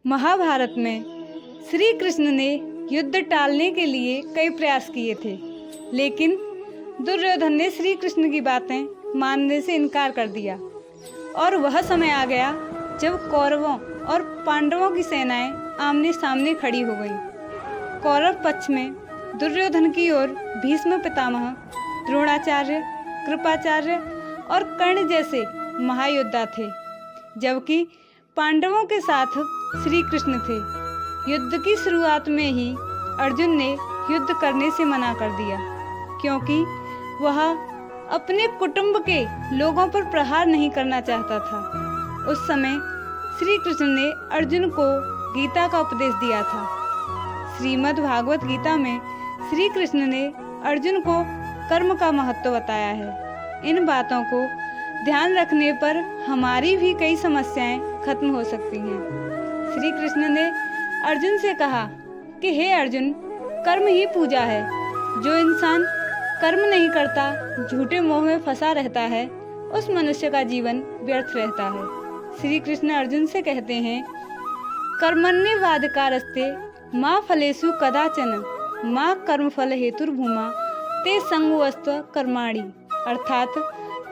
महाभारत में श्री कृष्ण ने युद्ध टालने के लिए कई प्रयास किए थे, लेकिन दुर्योधन ने श्री कृष्ण की बातें मानने से इनकार कर दिया और वह समय आ गया जब कौरवों और पांडवों की सेनाएं आमने सामने खड़ी हो गईं। कौरव पक्ष में दुर्योधन की ओर भीष्म पितामह, द्रोणाचार्य, कृपाचार्य और कर्ण जैसे महायोद्धा थे, जबकि पांडवों के साथ श्री कृष्ण थे। युद्ध की शुरुआत में ही अर्जुन ने युद्ध करने से मना कर दिया, क्योंकि वह अपने कुटुंब के लोगों पर प्रहार नहीं करना चाहता था। उस समय श्री कृष्ण ने अर्जुन को गीता का उपदेश दिया था। श्रीमद् भागवत गीता में श्री कृष्ण ने अर्जुन को कर्म का महत्व बताया है। इन बातों को ध्यान रखने पर हमारी भी कई समस्याएं खत्म हो सकती हैं। श्री कृष्ण ने अर्जुन से कहा कि हे अर्जुन, कर्म ही पूजा है। जो इंसान कर्म नहीं करता, झूठे मोह में फंसा रहता है, उस मनुष्य का जीवन व्यर्थ रहता है। श्री कृष्ण अर्जुन से कहते हैं, कर्मण्येवाधिकारस्ते मा फलेषु कदाचन मा कर्मफल हेतुर्भूमा ते संगोऽस्त्व कर्माणि। अर्थात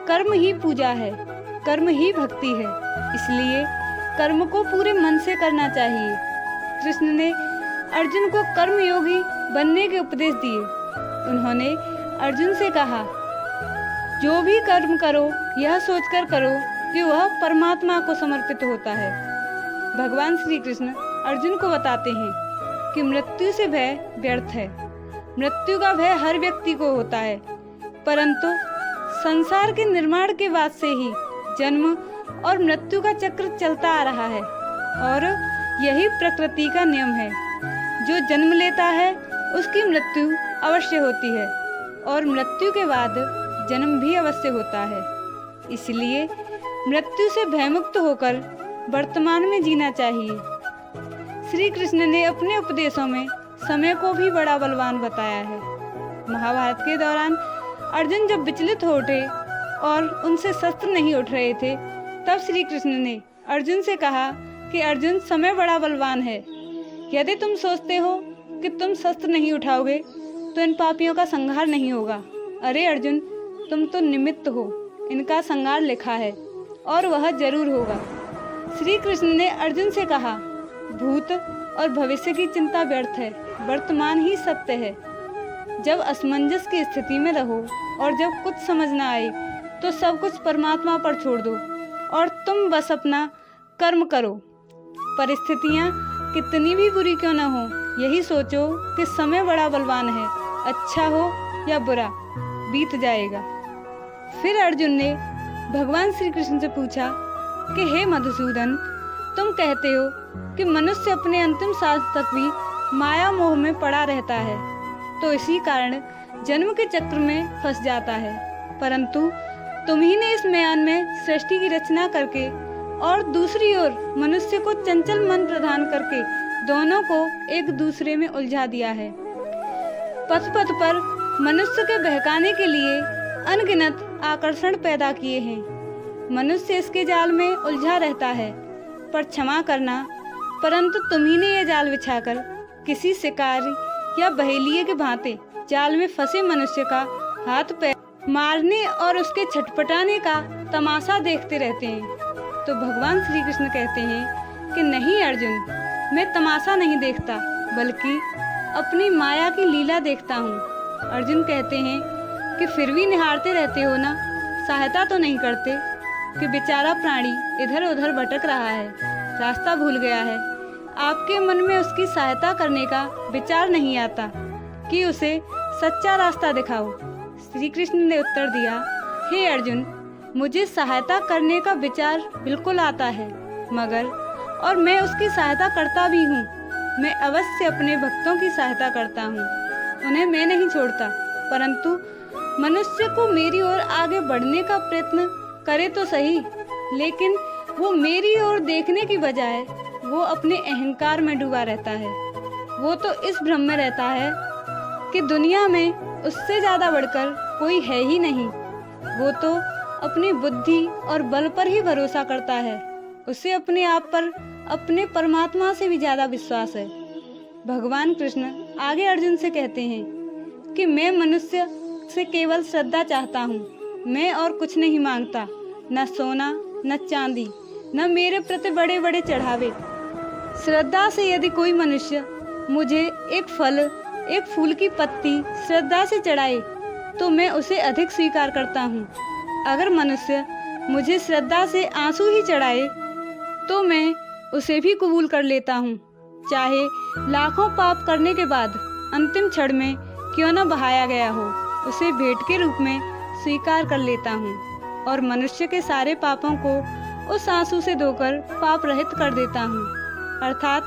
कर्म ही पूजा है, कर्म ही भक्ति है, इसलिए कर्म को पूरे मन से करना चाहिए। कृष्ण ने अर्जुन को कर्मयोगी बनने के उपदेश दिए। उन्होंने अर्जुन से कहा, जो भी कर्म करो यह सोचकर करो कि वह परमात्मा को समर्पित होता है। भगवान श्री कृष्ण अर्जुन को बताते हैं कि मृत्यु से भय व्यर्थ है। मृत्यु का भय हर व्यक्ति को होता है, परंतु संसार के निर्माण के बाद से ही जन्म और मृत्यु का चक्र चलता आ रहा है और यही प्रकृति का नियम है। जो जन्म लेता है उसकी मृत्यु अवश्य होती है और मृत्यु के बाद जन्म भी अवश्य होता है। इसलिए मृत्यु से भयमुक्त होकर वर्तमान में जीना चाहिए। श्री कृष्ण ने अपने उपदेशों में समय को भी बड़ा बलवान बताया है। महाभारत के दौरान अर्जुन जब विचलित हो उठे और उनसे शस्त्र नहीं उठ रहे थे, तब श्री कृष्ण ने अर्जुन से कहा कि अर्जुन, समय बड़ा बलवान है। यदि तुम सोचते हो कि तुम शस्त्र नहीं उठाओगे तो इन पापियों का संहार नहीं होगा। अरे अर्जुन, तुम तो निमित्त हो, इनका संहार लिखा है और वह जरूर होगा। श्री कृष्ण ने अर्जुन से कहा, भूत और भविष्य की चिंता व्यर्थ है, वर्तमान ही सत्य है। जब असमंजस की स्थिति में रहो और जब कुछ समझ न आए तो सब कुछ परमात्मा पर छोड़ दो और तुम बस अपना कर्म करो। परिस्थितियाँ कितनी भी बुरी क्यों न हो, यही सोचो कि समय बड़ा बलवान है, अच्छा हो या बुरा बीत जाएगा। फिर अर्जुन ने भगवान श्री कृष्ण से पूछा कि हे मधुसूदन, तुम कहते हो कि मनुष्य अपने अंतिम सांस तक भी माया मोह में पड़ा रहता है, तो इसी कारण जन्म के चक्र में फंस जाता है। परंतु तुम ही ने इस म्यान में सृष्टि की रचना करके और दूसरी ओर मनुष्य को चंचल मन प्रदान करके दोनों को एक दूसरे में उलझा दिया है। पथ पथ पर मनुष्य के बहकाने के लिए अनगिनत आकर्षण पैदा किए हैं। मनुष्य इसके जाल में उलझा रहता है, पर क्षमा करना, परंतु तुम ही ने यह जाल बिछाकर किसी शिकारी या बहेलिए के भांति जाल में फंसे मनुष्य का हाथ पैर मारने और उसके छटपटाने का तमाशा देखते रहते हैं। तो भगवान श्री कृष्ण कहते हैं कि नहीं अर्जुन, मैं तमाशा नहीं देखता, बल्कि अपनी माया की लीला देखता हूँ। अर्जुन कहते हैं कि फिर भी निहारते रहते हो ना, सहायता तो नहीं करते कि बेचारा प्राणी इधर उधर भटक रहा है, रास्ता भूल गया है। आपके मन में उसकी सहायता करने का विचार नहीं आता कि उसे सच्चा रास्ता दिखाओ। श्री कृष्ण ने उत्तर दिया, हे अर्जुन, मुझे सहायता करने का विचार बिल्कुल आता है, मगर और मैं उसकी सहायता करता भी हूँ। मैं अवश्य अपने भक्तों की सहायता करता हूँ, उन्हें मैं नहीं छोड़ता। परंतु मनुष्य को मेरी ओर आगे बढ़ने का प्रयत्न करे तो सही, लेकिन वो मेरी ओर देखने की बजाय वो अपने अहंकार में डूबा रहता है। वो तो इस भ्रम में रहता है कि दुनिया में उससे ज्यादा बढ़कर कोई है ही नहीं। वो तो अपनी बुद्धि और बल पर ही भरोसा करता है। उसे अपने आप पर अपने परमात्मा से भी ज़्यादा विश्वास है। भगवान कृष्ण आगे अर्जुन से कहते हैं कि मैं मनुष्य से केवल श्रद्धा चाहता हूँ, मैं और कुछ नहीं मांगता, न सोना न चांदी, न मेरे प्रति बड़े बड़े चढ़ावे। श्रद्धा से यदि कोई मनुष्य मुझे एक फल, एक फूल की पत्ती श्रद्धा से चढ़ाए तो मैं उसे अधिक स्वीकार करता हूँ। अगर मनुष्य मुझे श्रद्धा से आंसू ही चढ़ाए तो मैं उसे भी कबूल कर लेता हूँ, चाहे लाखों पाप करने के बाद अंतिम क्षण में क्यों न बहाया गया हो, उसे भेंट के रूप में स्वीकार कर लेता हूँ और मनुष्य के सारे पापों को उस आंसू से धोकर पाप रहित कर देता हूँ। अर्थात